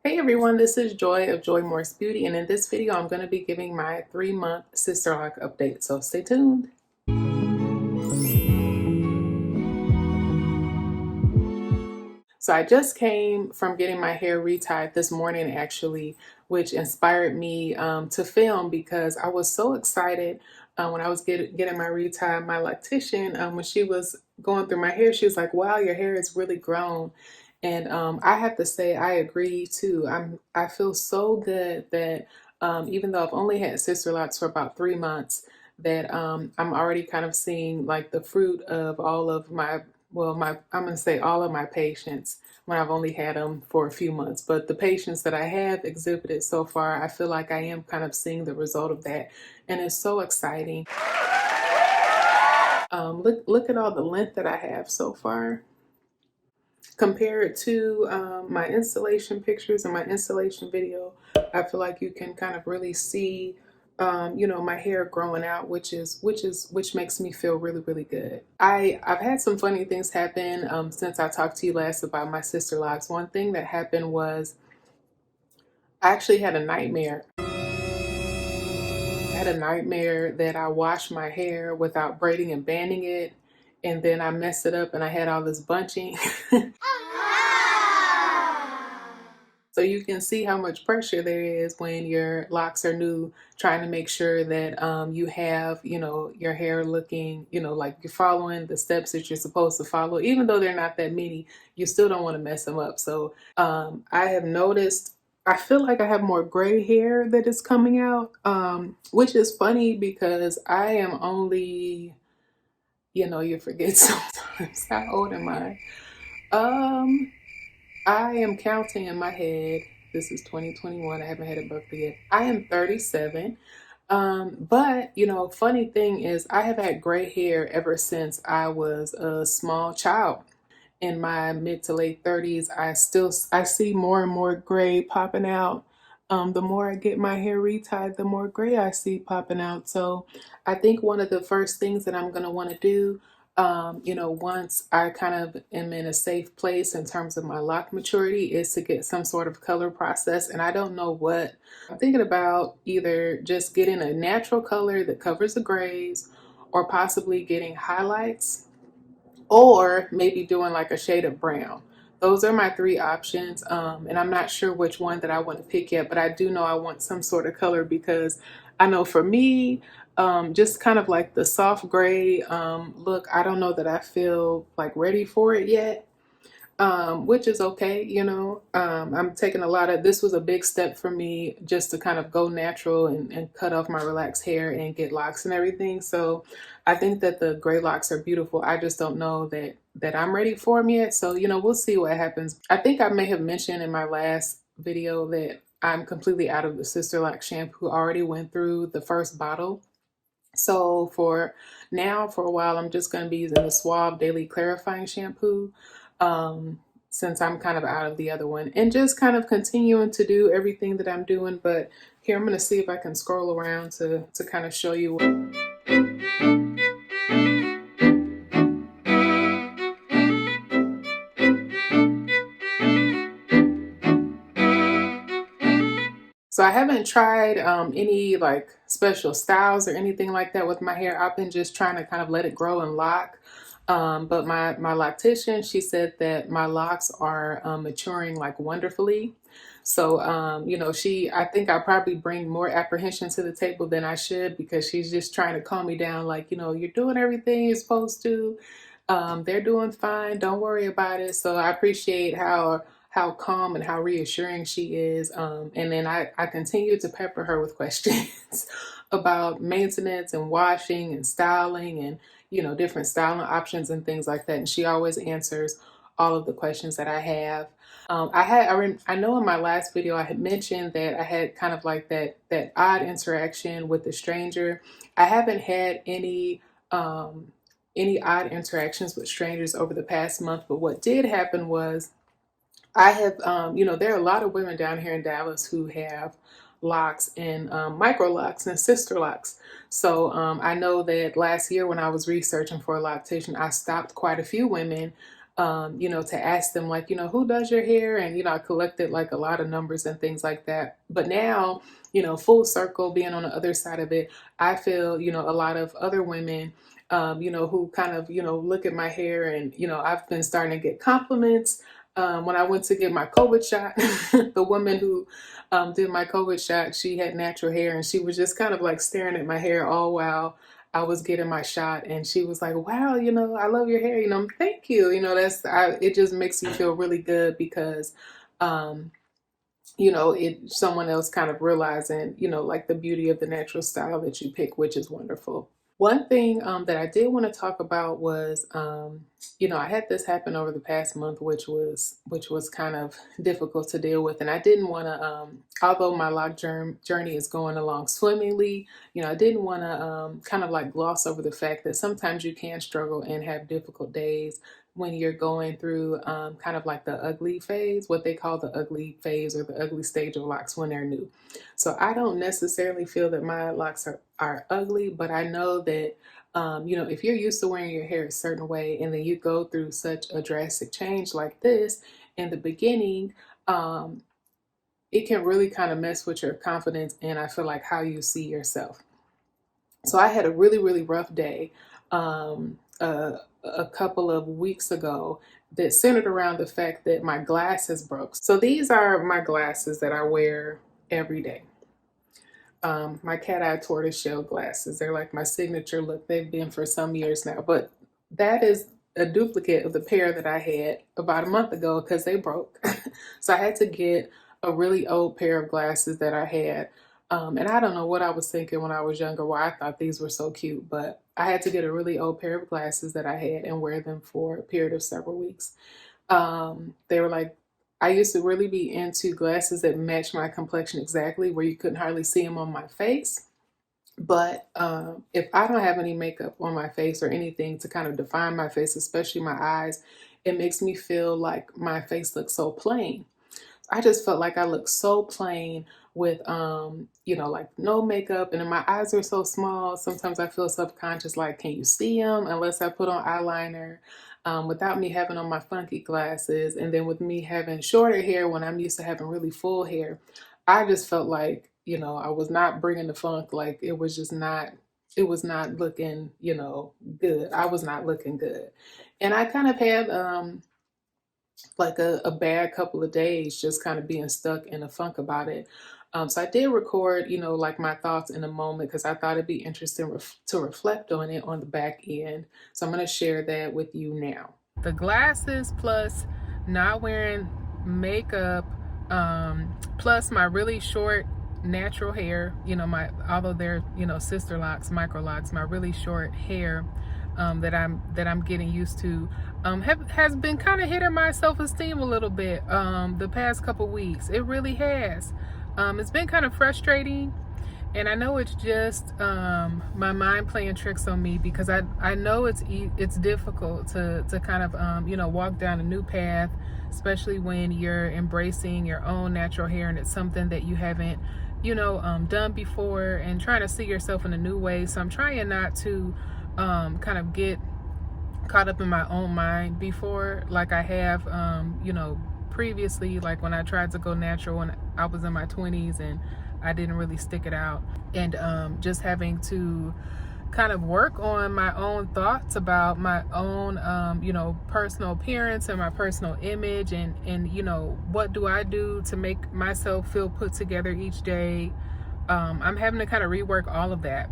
Hey everyone, this is Joy of Joy Morse Beauty, and in this video I'm going to be giving my 3-month Sisterlock update, so stay tuned. So I just came from getting my hair retied this morning actually, which inspired me to film because I was so excited when I was getting my retie. My loctician, when she was going through my hair, she was like, wow, your hair is really grown. And I have to say, I agree too. I feel so good that even though I've only had Sisterlocks for about 3 months, that I'm already kind of seeing like the fruit of all of my, well, I'm going to say all of my patients when I've only had them for a few months. But the patients that I have exhibited so far, I feel like I am kind of seeing the result of that. And it's so exciting. Look at all the length that I have so far. Compared to my installation pictures and my installation video, I feel like you can kind of really see my hair growing out, which makes me feel really good. I've had some funny things happen since I talked to you last about my Sisterlocks. One thing that happened was I actually had a nightmare. I had a nightmare that I washed my hair without braiding and banding it, and then I messed it up and I had all this bunching. So you can see how much pressure there is when your locks are new, trying to make sure that you have, your hair looking, like you're following the steps that you're supposed to follow. Even though they're not that many, you still don't want to mess them up. So I have noticed, I feel like I have more gray hair that is coming out, which is funny because I am only, you forget sometimes. How old am I? I am counting in my head. This is 2021. I haven't had a birthday yet. I am 37. But funny thing is I have had gray hair ever since I was a small child. In my mid to late 30s, I see more and more gray popping out. The more I get my hair retied, the more gray I see popping out. So I think one of the first things that I'm going to want to do, once I kind of am in a safe place in terms of my lock maturity, is to get some sort of color process. And I don't know what. I'm thinking about either just getting a natural color that covers the grays or possibly getting highlights or maybe doing like a shade of brown. Those are my three options, and I'm not sure which one that I want to pick yet, but I do know I want some sort of color because I know for me, just kind of like the soft gray look, I don't know that I feel like ready for it yet. Which is okay, I'm taking this was a big step for me just to kind of go natural and cut off my relaxed hair and get locks and everything. So I think that the gray locks are beautiful. I just don't know that I'm ready for them yet. So, we'll see what happens. I think I may have mentioned in my last video that I'm completely out of the Sisterlocks shampoo. I already went through the first bottle. So for a while, I'm just going to be using the Suave Daily Clarifying Shampoo, since I'm kind of out of the other one, and just kind of continuing to do everything that I'm doing. But here, I'm going to see if I can scroll around to kind of show you. So I haven't tried any like special styles or anything like that with my hair. I've been just trying to kind of let it grow and lock. But my loctician, she said that my locks are maturing like wonderfully. So, I think I probably bring more apprehension to the table than I should because she's just trying to calm me down. Like, you're doing everything you're supposed to. They're doing fine. Don't worry about it. So I appreciate how calm and how reassuring she is. And then I continue to pepper her with questions about maintenance and washing and styling and, different styling options and things like that. And she always answers all of the questions that I have. I know in my last video I had mentioned that I had kind of like that odd interaction with the stranger. I haven't had any odd interactions with strangers over the past month, but what did happen was I have, there are a lot of women down here in Dallas who have locks and micro locks and Sisterlocks. So I know that last year when I was researching for a loctician, I stopped quite a few women you know, to ask them like, you know, who does your hair? And, you know, I collected like a lot of numbers and things like that. But now, you know, full circle being on the other side of it, I feel, you know, a lot of other women, you know, who kind of, you know, look at my hair and, you know, I've been starting to get compliments. When I went to get my COVID shot, the woman who did my COVID shot, she had natural hair and she was just kind of like staring at my hair all while I was getting my shot, and she was like, wow, you know, I love your hair, you know, thank you. You know, it just makes you feel really good because, um, you know, someone else kind of realizing, you know, like the beauty of the natural style that you pick, which is wonderful. One thing that I did want to talk about was, you know, I had this happen over the past month, which was kind of difficult to deal with, and I didn't want to, although my journey is going along swimmingly, you know, I didn't want to kind of like gloss over the fact that sometimes you can struggle and have difficult days when you're going through kind of like the ugly phase, what they call the ugly phase or the ugly stage of locks when they're new. So I don't necessarily feel that my locks are ugly, but I know that, you know, if you're used to wearing your hair a certain way and then you go through such a drastic change like this in the beginning, it can really kind of mess with your confidence and I feel like how you see yourself. So I had a really, really rough day a couple of weeks ago that centered around the fact that my glasses broke. So these are my glasses that I wear every day. My cat-eye tortoiseshell glasses. They're like my signature look. They've been for some years now, but that is a duplicate of the pair that I had about a month ago because they broke. So I had to get a really old pair of glasses that I had. And I don't know what I was thinking when I was younger, why I thought these were so cute, but I had to get a really old pair of glasses that I had and wear them for a period of several weeks. They were like, I used to really be into glasses that matched my complexion exactly, where you couldn't hardly see them on my face. But if I don't have any makeup on my face or anything to kind of define my face, especially my eyes, it makes me feel like my face looks so plain. I just felt like I looked so plain with, you know, like no makeup, and then my eyes are so small. Sometimes I feel subconscious, like, can you see them? Unless I put on eyeliner, without me having on my funky glasses, and then with me having shorter hair when I'm used to having really full hair, I just felt like, you know, I was not bringing the funk. Like it was just not, it was not looking, you know, good. I was not looking good, and I kind of had, like a bad couple of days just kind of being stuck in a funk about it. So I did record, you know, like my thoughts in a moment because I thought it'd be interesting to reflect on it on the back end. So I'm going to share that with you now. The glasses plus not wearing makeup, plus my really short natural hair, you know, although they're, you know, Sisterlocks, micro locks, my really short hair that I'm getting used to has been kind of hitting my self-esteem a little bit the past couple weeks. It really has. It's been kind of frustrating, and I know it's just my mind playing tricks on me because I know it's difficult to kind of you know, walk down a new path, especially when you're embracing your own natural hair and it's something that you haven't, you know, done before, and trying to see yourself in a new way. So I'm trying not to kind of get caught up in my own mind before, like I have, you know, previously, like when I tried to go natural when I was in my 20s and I didn't really stick it out, and just having to kind of work on my own thoughts about my own, you know, personal appearance and my personal image, and you know, what do I do to make myself feel put together each day. I'm having to kind of rework all of that,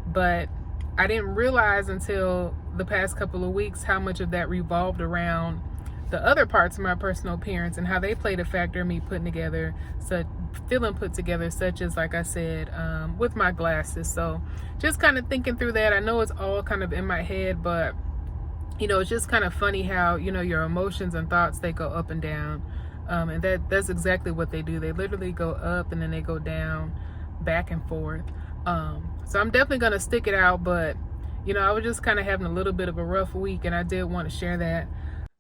but I didn't realize until the past couple of weeks how much of that revolved around the other parts of my personal appearance and how they played a factor in me feeling put together, such as, like I said, with my glasses. So just kind of thinking through that. I know it's all kind of in my head, but you know, it's just kind of funny how, you know, your emotions and thoughts, they go up and down, and that's exactly what they do. They literally go up and then they go down, back and forth. So I'm definitely gonna stick it out, but you know, I was just kind of having a little bit of a rough week, and I did want to share that.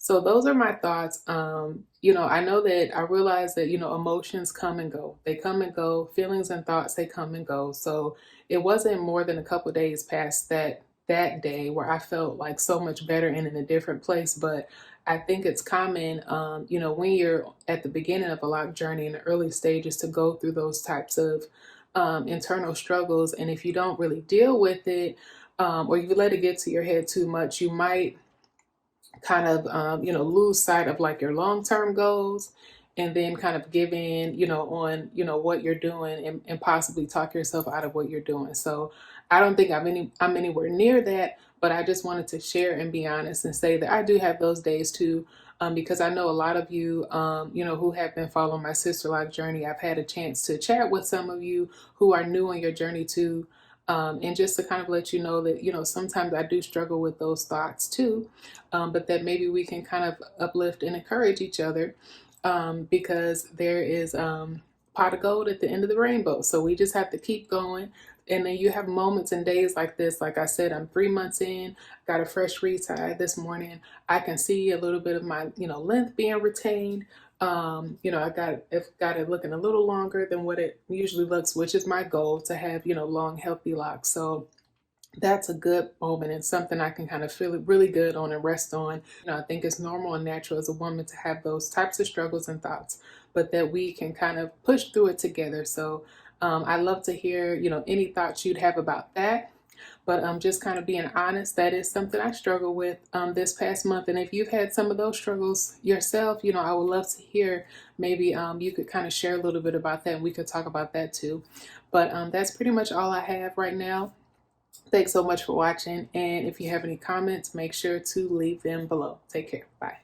So those are my thoughts. You know, I know that I realize that, you know, emotions come and go. They come and go. Feelings and thoughts, they come and go. So it wasn't more than a couple days past that day where I felt like so much better and in a different place. But I think it's common, you know, when you're at the beginning of a lock journey in the early stages to go through those types of internal struggles. And if you don't really deal with it, or you let it get to your head too much, you might kind of you know, lose sight of like your long-term goals, and then kind of give in, you know, on, you know, what you're doing, and possibly talk yourself out of what you're doing. So I don't think I'm anywhere near that, but I just wanted to share and be honest and say that I do have those days too. Because I know a lot of you, you know, who have been following my Sisterlock journey. I've had a chance to chat with some of you who are new on your journey too. And just to kind of let you know that, you know, sometimes I do struggle with those thoughts too, but that maybe we can kind of uplift and encourage each other, because there is pot of gold at the end of the rainbow. So we just have to keep going. And then you have moments and days like this. Like I said, I'm 3 months in, got a fresh retie this morning. I can see a little bit of my, you know, length being retained. You know, got it looking a little longer than what it usually looks, which is my goal, to have, you know, long, healthy locks. So that's a good moment and something I can kind of feel really good on and rest on. You know, I think it's normal and natural as a woman to have those types of struggles and thoughts, but that we can kind of push through it together. So I love to hear, you know, any thoughts you'd have about that. But just kind of being honest, that is something I struggle with this past month. And if you've had some of those struggles yourself, you know, I would love to hear. Maybe you could kind of share a little bit about that, and we could talk about that too. But that's pretty much all I have right now. Thanks so much for watching. And if you have any comments, make sure to leave them below. Take care. Bye.